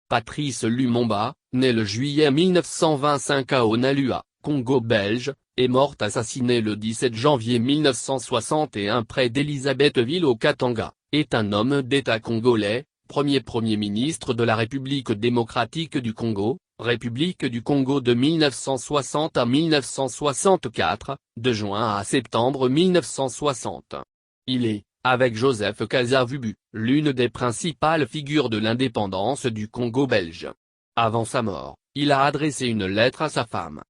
Patrice Lumumba, né le juillet 1925 à Onalua, Congo belge, est mort assassiné le 17 janvier 1961 près d'Élisabethville au Katanga, est un homme d'État congolais, Premier ministre de la République démocratique du Congo, République du Congo de 1960 à 1964, de juin à septembre 1960. Il est, avec Joseph Kasavubu, l'une des principales figures de l'indépendance du Congo belge. Avant sa mort, il a adressé une lettre à sa femme.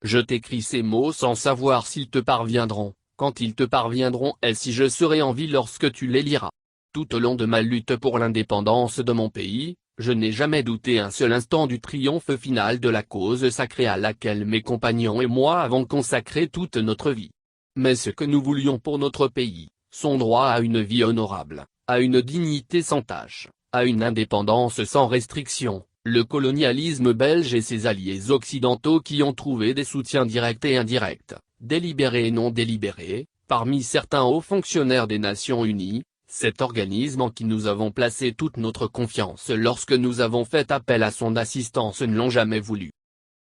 Je t'écris ces mots sans savoir s'ils te parviendront, quand ils te parviendront et si je serai en vie lorsque tu les liras. Tout au long de ma lutte pour l'indépendance de mon pays, je n'ai jamais douté un seul instant du triomphe final de la cause sacrée à laquelle mes compagnons et moi avons consacré toute notre vie. Mais ce que nous voulions pour notre pays, son droit à une vie honorable, à une dignité sans tache, à une indépendance sans restriction, le colonialisme belge et ses alliés occidentaux qui ont trouvé des soutiens directs et indirects, délibérés et non délibérés, parmi certains hauts fonctionnaires des Nations Unies, cet organisme en qui nous avons placé toute notre confiance lorsque nous avons fait appel à son assistance ne l'ont jamais voulu.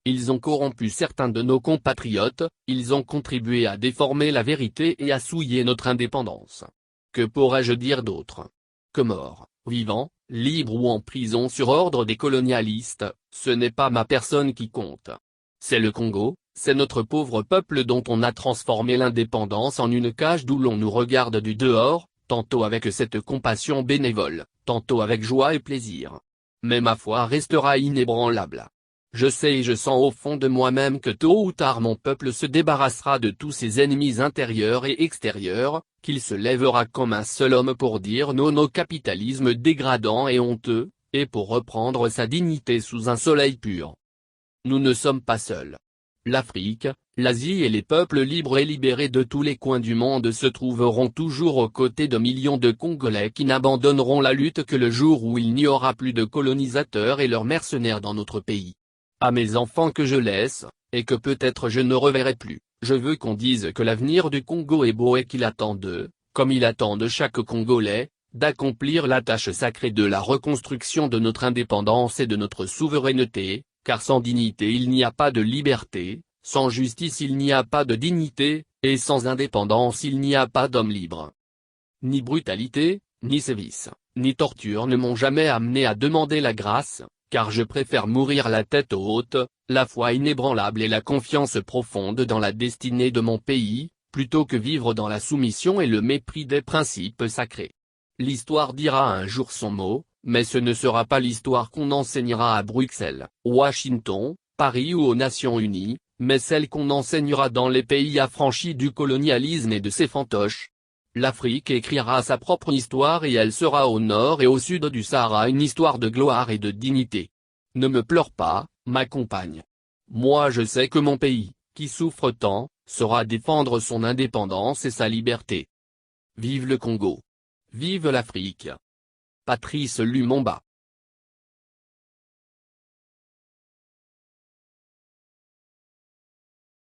Ils ont corrompu certains de nos compatriotes, ils ont contribué à déformer la vérité et à souiller notre indépendance. Que pourrais-je dire d'autre? Que mort, vivant, libre ou en prison sur ordre des colonialistes, ce n'est pas ma personne qui compte. C'est le Congo, c'est notre pauvre peuple dont on a transformé l'indépendance en une cage d'où l'on nous regarde du dehors, tantôt avec cette compassion bénévole, tantôt avec joie et plaisir. Mais ma foi restera inébranlable. Je sais et je sens au fond de moi-même que tôt ou tard mon peuple se débarrassera de tous ses ennemis intérieurs et extérieurs, qu'il se lèvera comme un seul homme pour dire non au capitalisme dégradant et honteux, et pour reprendre sa dignité sous un soleil pur. Nous ne sommes pas seuls. L'Afrique, l'Asie et les peuples libres et libérés de tous les coins du monde se trouveront toujours aux côtés de millions de Congolais qui n'abandonneront la lutte que le jour où il n'y aura plus de colonisateurs et leurs mercenaires dans notre pays. À mes enfants que je laisse, et que peut-être je ne reverrai plus, je veux qu'on dise que l'avenir du Congo est beau et qu'il attend d'eux, comme il attend de chaque Congolais, d'accomplir la tâche sacrée de la reconstruction de notre indépendance et de notre souveraineté, car sans dignité il n'y a pas de liberté, sans justice il n'y a pas de dignité, et sans indépendance il n'y a pas d'homme libre. Ni brutalité, ni sévices, ni torture ne m'ont jamais amené à demander la grâce, car je préfère mourir la tête haute, la foi inébranlable et la confiance profonde dans la destinée de mon pays, plutôt que vivre dans la soumission et le mépris des principes sacrés. L'histoire dira un jour son mot, mais ce ne sera pas l'histoire qu'on enseignera à Bruxelles, Washington, Paris ou aux Nations Unies, mais celle qu'on enseignera dans les pays affranchis du colonialisme et de ses fantoches. L'Afrique écrira sa propre histoire et elle sera au nord et au sud du Sahara une histoire de gloire et de dignité. Ne me pleure pas, ma compagne. Moi je sais que mon pays, qui souffre tant, saura défendre son indépendance et sa liberté. Vive le Congo. Vive l'Afrique. Patrice Lumumba.